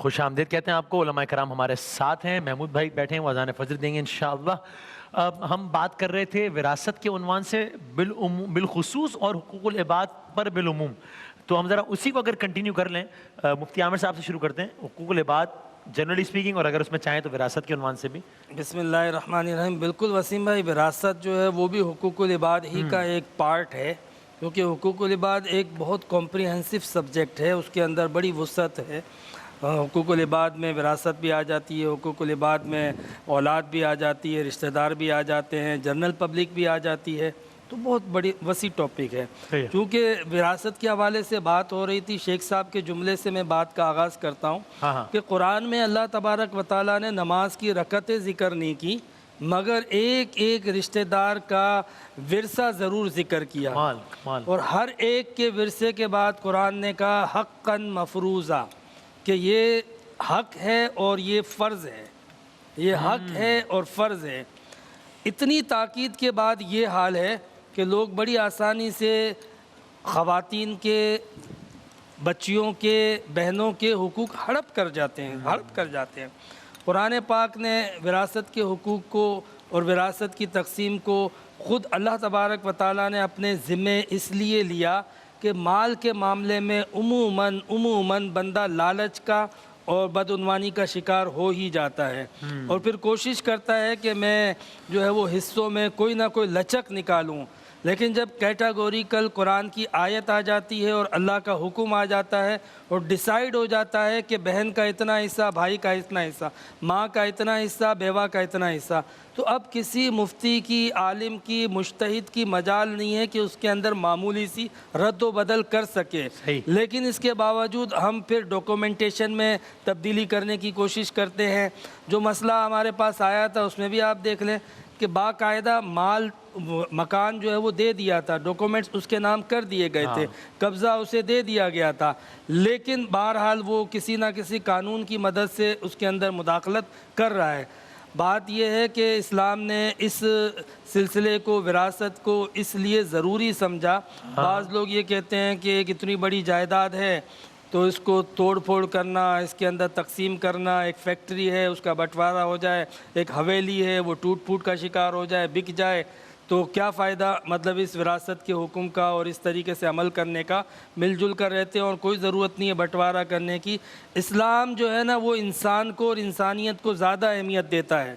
خوش آمدید کہتے ہیں آپ کو. علماء کرام ہمارے ساتھ ہیں. محمود بھائی بیٹھے ہیں, وہ اذان فجر دیں گے انشاءاللہ. ہم بات کر رہے تھے وراثت کے عنوان سے بالخصوص اور حقوق العباد پر بالعموم. تو ہم ذرا اسی کو اگر کنٹینیو کر لیں, مفتی عامر صاحب سے شروع کرتے ہیں. حقوق العباد جنرلی اسپیکنگ, اور اگر اس میں چاہیں تو وراثت کے عنوان سے بھی. بسم اللہ الرحمن الرحیم. بالکل وسیم بھائی, وراثت جو ہے وہ بھی حقوق العباد ہی کا ایک پارٹ ہے, کیونکہ حقوق العباد ایک بہت کمپریہنسو سبجیکٹ ہے, اس کے اندر بڑی وسعت ہے. حقوق العباد میں وراثت بھی آ جاتی ہے, حقوق العباد میں اولاد بھی آ جاتی ہے, رشتہ دار بھی آ جاتے ہیں, جنرل پبلک بھی آ جاتی ہے. تو بہت بڑی وسیع ٹاپک ہے. چونکہ وراثت کے حوالے سے بات ہو رہی تھی, شیخ صاحب کے جملے سے میں بات کا آغاز کرتا ہوں کہ قرآن میں اللہ تبارک و تعالیٰ نے نماز کی رکعتیں ذکر نہیں کی, مگر ایک ایک رشتہ دار کا ورثہ ضرور ذکر کیا. اور ہر ایک کے ورثے کے بعد قرآن نے کہا حقاً مفروضہ, کہ یہ حق ہے اور یہ فرض ہے, یہ حق ہے اور فرض ہے. اتنی تاکید کے بعد یہ حال ہے کہ لوگ بڑی آسانی سے خواتین کے, بچیوں کے, بہنوں کے حقوق ہڑپ کر جاتے ہیں. قرآن پاک نے وراثت کے حقوق کو اور وراثت کی تقسیم کو خود اللہ تبارک و تعالیٰ نے اپنے ذمے اس لیے لیا کہ مال کے معاملے میں عموماً بندہ لالچ کا اور بدعنوانی کا شکار ہو ہی جاتا ہے, اور پھر کوشش کرتا ہے کہ میں جو ہے وہ حصوں میں کوئی نہ کوئی لچک نکالوں. لیکن جب کیٹاگوریکل قرآن کی آیت آ جاتی ہے اور اللہ کا حکم آ جاتا ہے اور ڈیسائیڈ ہو جاتا ہے کہ بہن کا اتنا حصہ, بھائی کا اتنا حصہ, ماں کا اتنا حصہ, بیوہ کا اتنا حصہ, تو اب کسی مفتی کی, عالم کی, مجتہد کی مجال نہیں ہے کہ اس کے اندر معمولی سی رد و بدل کر سکے. لیکن اس کے باوجود ہم پھر ڈاکومنٹیشن میں تبدیلی کرنے کی کوشش کرتے ہیں. جو مسئلہ ہمارے پاس آیا تھا اس میں بھی آپ دیکھ لیں کہ باقاعدہ مکان جو ہے وہ دے دیا تھا, ڈاکومنٹس اس کے نام کر دیے گئے تھے, قبضہ اسے دے دیا گیا تھا, لیکن بہرحال وہ کسی نہ کسی قانون کی مدد سے اس کے اندر مداخلت کر رہا ہے. بات یہ ہے کہ اسلام نے اس سلسلے کو, وراثت کو اس لیے ضروری سمجھا. بعض لوگ یہ کہتے ہیں کہ ایک اتنی بڑی جائیداد ہے تو اس کو توڑ پھوڑ کرنا, اس کے اندر تقسیم کرنا, ایک فیکٹری ہے اس کا بٹوارہ ہو جائے, ایک حویلی ہے وہ ٹوٹ پھوٹ کا شکار ہو جائے, بک جائے, تو کیا فائدہ مطلب اس وراثت کے حکم کا اور اس طریقے سے عمل کرنے کا. مل جل کر رہتے ہیں اور کوئی ضرورت نہیں ہے بٹوارہ کرنے کی. اسلام جو ہے نا وہ انسان کو اور انسانیت کو زیادہ اہمیت دیتا ہے,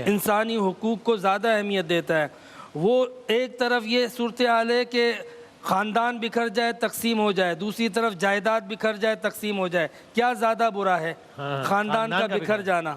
انسانی حقوق کو زیادہ اہمیت دیتا ہے. وہ ایک طرف یہ صورتحال ہے کہ خاندان بکھر جائے تقسیم ہو جائے, دوسری طرف جائیداد بکھر جائے تقسیم ہو جائے. کیا زیادہ برا ہے؟ خاندان کا بکھر جانا.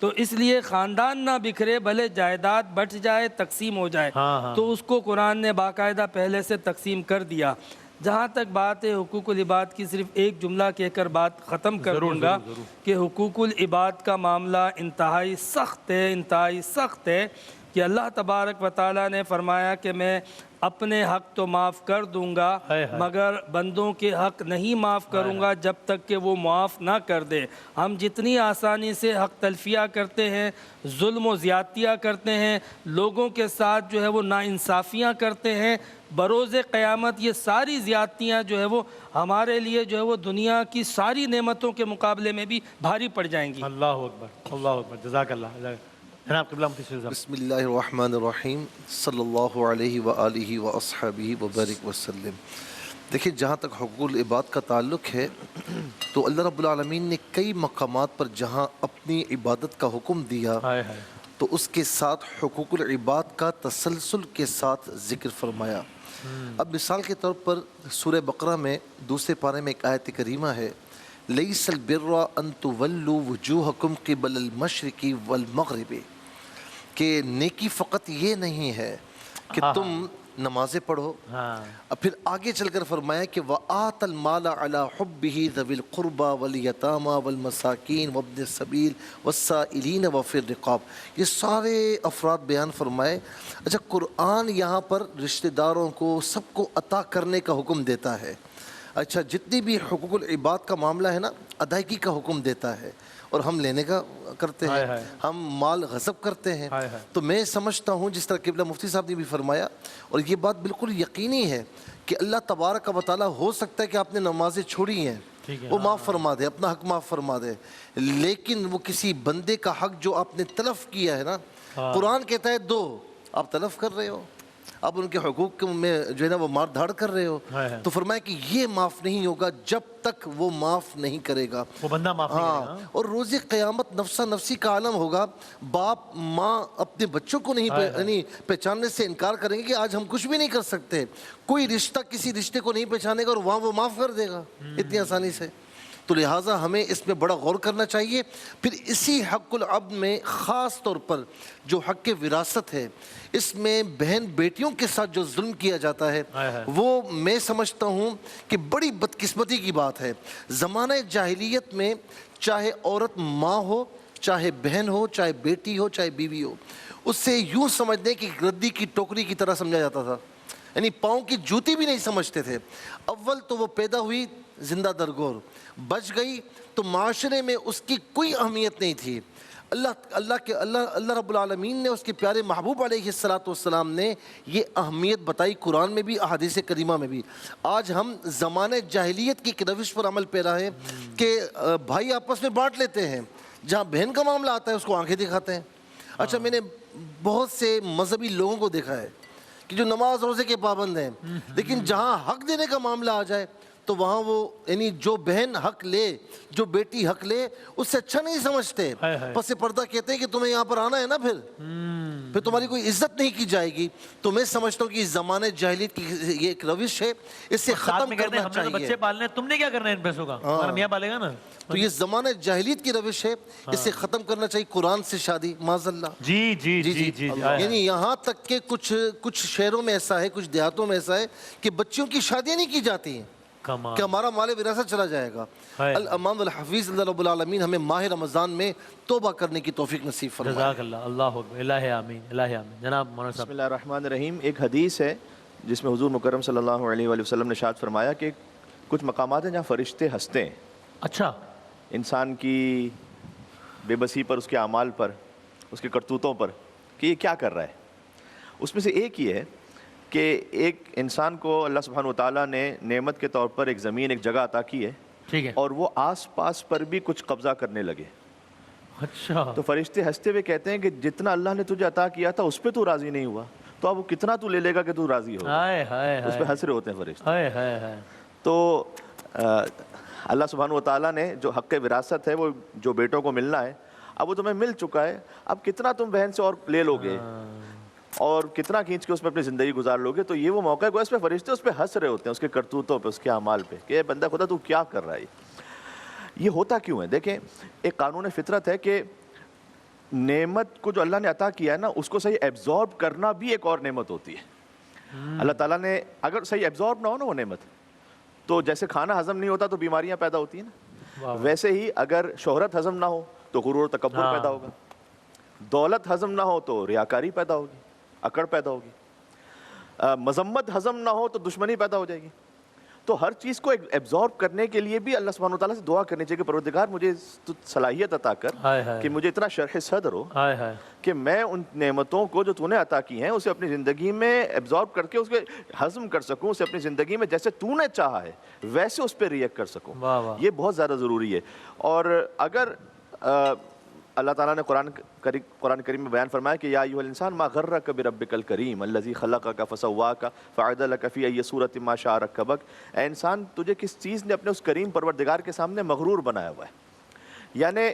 تو اس لیے خاندان نہ بکھرے, بھلے جائیداد بٹ جائے, تقسیم ہو جائے. تو اس کو قرآن نے باقاعدہ پہلے سے تقسیم کر دیا. جہاں تک بات ہے حقوق العباد کی, صرف ایک جملہ کہہ کر بات ختم کر دوں گا کہ حقوق العباد کا معاملہ انتہائی سخت ہے کہ اللہ تبارک و تعالیٰ نے فرمایا کہ میں اپنے حق تو معاف کر دوں گا, مگر بندوں کے حق نہیں معاف کروں گا جب تک کہ وہ معاف نہ کر دے. ہم جتنی آسانی سے حق تلفیہ کرتے ہیں, ظلم و زیادتیاں کرتے ہیں, لوگوں کے ساتھ جو ہے وہ ناانصافیاں کرتے ہیں, بروز قیامت یہ ساری زیادتیاں جو ہے وہ ہمارے لیے جو ہے وہ دنیا کی ساری نعمتوں کے مقابلے میں بھی بھاری پڑ جائیں گی. اللہ اکبر, اللہ اکبر, جزاک اللہ. جناب قبلہ مفتی صاحب. بسم اللہ الرحمن الرحیم. صلی اللہ علیہ وآلہ واصحابہ وبارک وسلم. دیکھیں, جہاں تک حقوق العباد کا تعلق ہے تو اللہ رب العالمین نے کئی مقامات پر جہاں اپنی عبادت کا حکم دیا تو اس کے ساتھ حقوق العباد کا تسلسل کے ساتھ ذکر فرمایا. اب مثال کے طور پر سورہ بقرہ میں دوسرے پارے میں ایک آیت کریمہ ہے, لیس البر ان تولوا وجوہکم قبل المشرق والمغرب, کہ نیکی فقط یہ نہیں ہے کہ تم نمازیں پڑھو. اب پھر آگے چل کر فرمایا کہ وَآتَ الْمَالَ عَلَى حُبِّهِ ذَوِي الْقُرْبَى وَالْيَتَامَى وَالْمَسَاكِينِ وَابْنِ السَّبِيلِ وَالسَّائِلِينَ وَفِي الرِّقَابِ. یہ سارے افراد بیان فرمائے. اچھا, قرآن یہاں پر رشتہ داروں کو سب کو عطا کرنے کا حکم دیتا ہے. اچھا, جتنی بھی حقوق العباد کا معاملہ ہے نا, ادائیگی کا حکم دیتا ہے, اور ہم لینے کا کرتے ہیں, ہم مال غصب کرتے ہیں. تو میں سمجھتا ہوں جس طرح قبلہ مفتی صاحب نے بھی فرمایا, اور یہ بات بالکل یقینی ہے کہ اللہ تبارک و تعالیٰ ہو سکتا ہے کہ آپ نے نمازیں چھوڑی ہیں ٹھیک ہے، وہ معاف فرما دے، اپنا حق معاف فرما دے. لیکن وہ کسی بندے کا حق جو آپ نے تلف کیا ہے نا، قرآن کہتا ہے دو، آپ تلف کر رہے ہو، آپ ان کے حقوق میں جو ہے نا وہ مار دھاڑ کر رہے ہو. تو فرمایا کہ یہ معاف نہیں ہوگا جب تک وہ معاف نہیں کرے گا، وہ بندہ معاف نہیں کرے گا. اور روز قیامت نفسا نفسی کا عالم ہوگا. باپ ماں اپنے بچوں کو نہیں پہچاننے سے انکار کریں گے کہ آج ہم کچھ بھی نہیں کر سکتے. کوئی رشتہ کسی رشتے کو نہیں پہچانے گا اور وہاں وہ معاف کر دے گا اتنی آسانی سے. تو لہٰذا ہمیں اس میں بڑا غور کرنا چاہیے. پھر اسی حق العبد میں خاص طور پر جو حق وراثت ہے، اس میں بہن بیٹیوں کے ساتھ جو ظلم کیا جاتا ہے، وہ میں سمجھتا ہوں کہ بڑی بدقسمتی کی بات ہے. زمانہ جاہلیت میں چاہے عورت ماں ہو، چاہے بہن ہو، چاہے بیٹی ہو، چاہے بیوی ہو، اس سے یوں سمجھنے کی ردی کی ٹوکری کی طرح سمجھا جاتا تھا. یعنی پاؤں کی جوتی بھی نہیں سمجھتے تھے. اول تو وہ پیدا ہوئی زندہ درگور، بچ گئی تو معاشرے میں اس کی کوئی اہمیت نہیں تھی. اللہ رب العالمین نے، اس کے پیارے محبوب علیہ السلام نے یہ اہمیت بتائی قرآن میں بھی، احادیث کریمہ میں بھی. آج ہم زمانے جاہلیت کی ایک روش پر عمل پیرا ہے کہ بھائی آپس میں بانٹ لیتے ہیں، جہاں بہن کا معاملہ آتا ہے اس کو آنکھیں دکھاتے ہیں. اچھا، میں نے بہت سے مذہبی لوگوں کو دیکھا ہے کہ جو نماز روزے کے پابند ہیں، لیکن جہاں حق دینے کا معاملہ آ جائے تو وہاں وہ یعنی جو بہن حق لے، جو بیٹی حق لے، اس سے اچھا نہیں سمجھتے. پس پردہ کہتے ہیں کہ تمہیں یہاں پر آنا ہے نا، پھر تمہاری کوئی عزت نہیں کی جائے گی. تو میں سمجھتا ہوں کہ اس زمانے جاہلیت کی یہ ایک روش ہے، اس سے ختم کرنا ہم نے تو بچے چاہیے. پالنے ہیں، تم نے کیا کرنا ہے ان پیسوں کا؟ ہمارا میاں پالے گا نا. تو یہ زمانہ جاہلیت کی روش ہے، اس سے ختم کرنا چاہیے. قرآن سے شادی معاذ اللہ. جی جی جی جی. یعنی یہاں تک کہ کچھ شہروں میں ایسا ہے، کچھ دیہاتوں میں ایسا ہے کہ بچیوں کی شادیاں نہیں کی جاتی ہیں کہ ہمارا مال وراثت چلا جائے گا. الامام الحفیظ اللہ رب العالمین ہمیں ماہ رمضان میں توبہ کرنے کی توفیق نصیب فرمائے. جزاک اللہ. اللہ اکبر. الہ آمین، الہ آمین. جناب مولانا صاحب. بسم اللہ الرحمن الرحیم. ایک حدیث ہے جس میں حضور مکرم صلی اللہ علیہ وآلہ وسلم نے ارشاد فرمایا کہ کچھ مقامات ہیں جہاں فرشتے ہنستے ہیں اچھا، انسان کی بے بسی پر، اس کے اعمال پر، اس کے کرتوتوں پر، کہ یہ کیا کر رہا ہے. اس میں سے ایک یہ ہے کہ ایک انسان کو اللہ سبحانہ وتعالیٰ نے نعمت کے طور پر ایک زمین، ایک جگہ عطا کی ہے، ٹھیک ہے. اور وہ آس پاس پر بھی کچھ قبضہ کرنے لگے. اچھا، تو فرشتے ہنستے ہوئے کہتے ہیں کہ جتنا اللہ نے تجھے عطا کیا تھا اس پہ تو راضی نہیں ہوا، تو اب وہ کتنا تو لے لے گا کہ تو راضی ہو. ہائے ہائے اس پہ ہنس رہے ہوتے ہیں فرشتے. ہائے ہائے ہائے. تو اللہ سبحانہ وتعالیٰ نے جو حق وراثت ہے، وہ جو بیٹوں کو ملنا ہے، اب وہ تمہیں مل چکا ہے، اب کتنا تم بہن سے اور لے لو گے اور کتنا کھینچ کے اس پہ اپنی زندگی گزار لو گے. تو یہ وہ موقع ہے کہ اس پہ فرشتے اس پہ ہنس رہے ہوتے ہیں، اس کے کرتوتوں پہ، اس کے اعمال پہ، کہ اے بندہ خدا تو کیا کر رہا ہے. یہ ہوتا کیوں ہے؟ دیکھیں، ایک قانون فطرت ہے کہ نعمت کو جو اللہ نے عطا کیا ہے نا، اس کو صحیح ایبزارب کرنا بھی ایک اور نعمت ہوتی ہے. اللہ تعالیٰ نے اگر صحیح ایبزارب نہ ہو نا وہ نعمت، تو جیسے کھانا ہضم نہیں ہوتا تو بیماریاں پیدا ہوتی ہیں نا، ویسے ہی اگر شہرت ہضم نہ ہو تو غرور و تکبر پیدا ہوگا، دولت ہضم نہ ہو تو ریاکاری پیدا ہوگی، اکڑ پیدا ہوگی، مذمت ہضم نہ ہو تو دشمنی پیدا ہو جائے گی. تو ہر چیز کو ایبزارب کرنے کے لیے بھی اللہ سبحانہ وتعالیٰ سے دعا کرنی چاہیے کہ پروردگار مجھے صلاحیت عطا کر کہ مجھے اتنا شرح صدر ہو کہ میں ان نعمتوں کو جو تو نے عطا کی ہیں اسے اپنی زندگی میں ایبزارب کر کے اس کے ہضم کر سکوں، اسے اپنی زندگی میں جیسے تو نے چاہا ہے ویسے اس پہ ریئیکٹ کر سکوں. یہ بہت زیادہ ضروری ہے. اور اگر اللہ تعالیٰ نے قرآن کریم میں بیان فرمایا کہ یا ایھا الانسان ما غرک بربک الکریم الذی خلقک فسواک فعدلک فی ای صورۃ ما شاء رکبک. اے انسان، تجھے کس چیز نے اپنے اس کریم پروردگار کے سامنے مغرور بنایا ہوا ہے. یعنی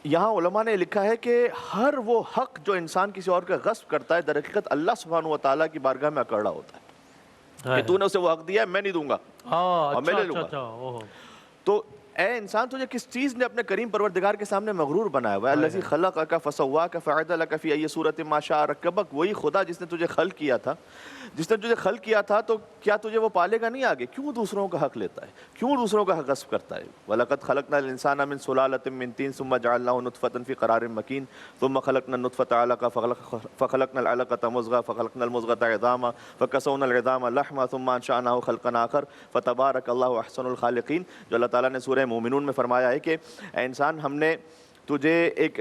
یہاں علماء نے لکھا ہے کہ ہر وہ حق جو انسان کسی اور کا غصب کرتا ہے، در حقیقت اللہ سبحانہ و تعالیٰ کی بارگاہ میں اکڑا ہوتا ہے کہ تو نے اسے وہ حق دیا ہے، میں نہیں دوں گا اور میں لے لوں گا. تو اے انسان، تجھے کس چیز نے اپنے کریم پروردگار کے سامنے مغرور بنایا ہوا ہے؟ الذی خلقک فسواک فعدلک فی ای صورۃ ما شاء رکبک. وہی خدا جس نے تجھے خلق کیا تھا، تو کیا تجھے وہ پالے گا نہیں آگے؟ کیوں دوسروں کا حق لیتا ہے؟ کیوں دوسروں کا حق غصب کرتا ہے؟ وَلَقَدْ خَلَقْنَا الْإِنسَانَ مِنْ سُلَالَةٍ مِنْ طِينٍ ثُمَّ جَعَلْنَاهُ نُطْفَةً فِي قَرَارٍ مَكِينٍ ثُمَّ خَلَقْنَا النُّطْفَةَ عَلَقَةً فَخَلَقْنَا الْعَلَقَةَ مُضْغَةً فَخَلَقْنَا الْمُضْغَةَ عِظَامًا فَكَسَوْنَا الْعِظَامَ لَحْمًا ثُمَّ أَنشَأْنَاهُ خَلْقًا آخَر فَتَبَارَكَ اللَّهُ أَحْسَنُ الْخَالِقِينَ. جو اللہ تعالیٰ نے سورہ مومنون میں فرمایا ہے کہ اے انسان، ہم نے تجھے ایک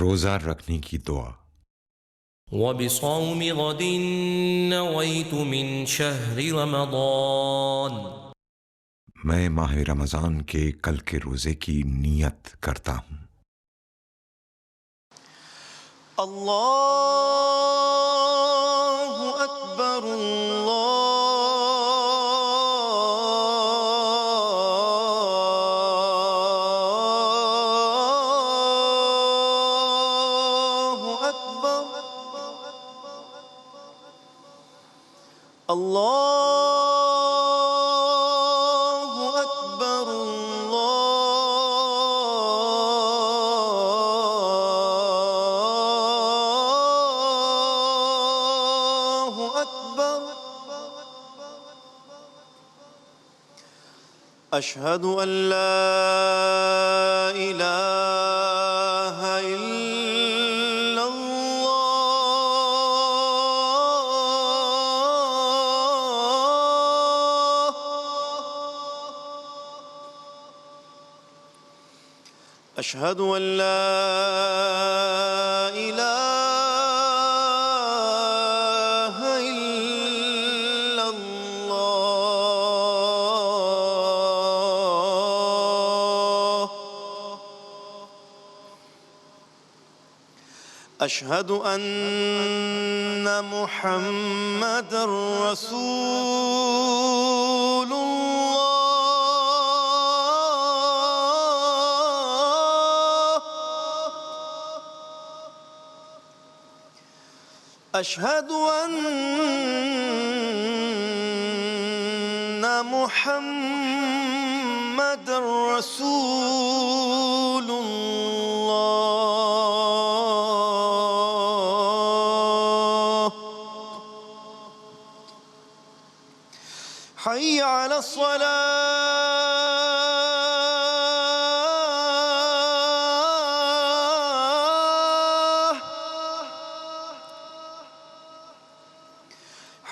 روزہ رکھنے کی دعا۔ وبصوم غد نويت من شهر رمضان میں ماہ رمضان کے کل کے روزے کی نیت کرتا ہوں۔ اللہ اکبر اللہ اکبر اللہ اکبر اللہ اکبر اشہد ان لا الہ الا اللہ اشہد ان لا الہ الا اللہ اشہد ان محمد رسول اللہ اشہد ان محمد رسول اللہ حی علی الصلاة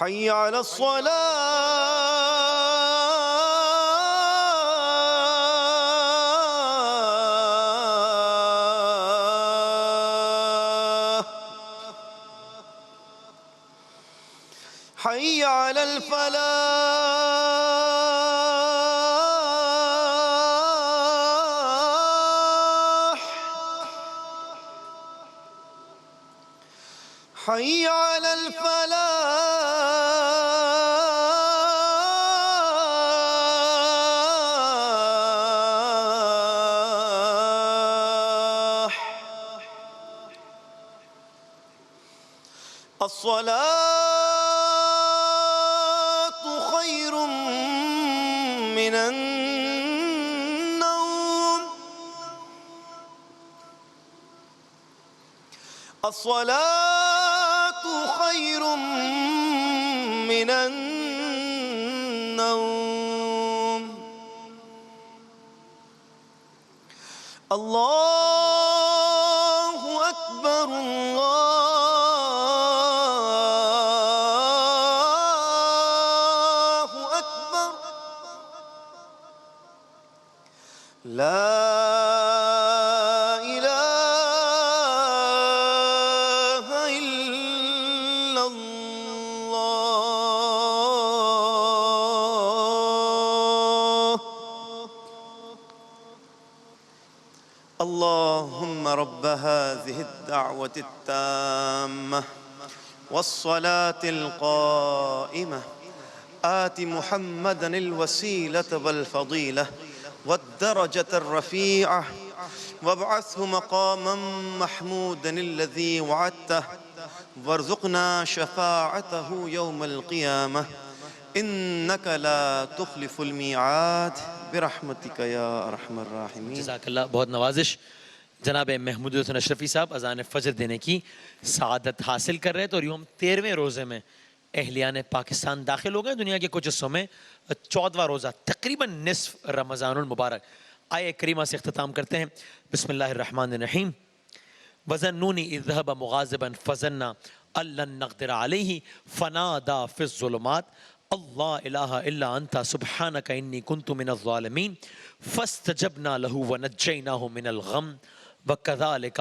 حی علی الصلاة حی علی الفلاح حی علی الفلاح الصلاة خير من النوم الصلاة خير من النوم الله أكبر الله أكبر لا إله إلا الله اللهم رب هذه الدعوة التامة والصلاة القائمة آت محمدا الوسيلة والفضيلة والدرجة الرفيعة وابعثه مقاما محمودا الذي وعدته وارزقنا شفاعته يوم القيامة إنك لا تخلف الميعاد برحمتك يا أرحم الراحمين. جزاک اللہ، بہت نوازش. جناب محمود حسن اشرفی صاحب اذان فجر دینے کی سعادت حاصل کر رہے تھے، اور یوں ہم 13ویں روزے میں اہلیان پاکستان داخل ہو گئے. دنیا کے کچھ حصوں میں 14واں روزہ، تقریباً نصف رمضان المبارک. آیہ کریمہ سے اختتام کرتے ہیں. بسم اللہ الرحمن الرحیم. وَظَنُّونِ إِذْ ذَهَبَ مُغَاضِبًا فَظَنَّ أَن لَّن نَّقْدِرَ عَلَيْهِ فَنَادَىٰ فِي الظُّلُمَاتِ اللَّهَ إِلَٰهَ إِلَّا أَنتَ سُبْحَانَكَ إِنِّي كُنتُ مِنَ الظَّالِمِينَ فَاسْتَجَبْنَا لَهُ وَنَجَّيْنَاهُ مِنَ الْغَمِّ وَكَذَٰلِكَ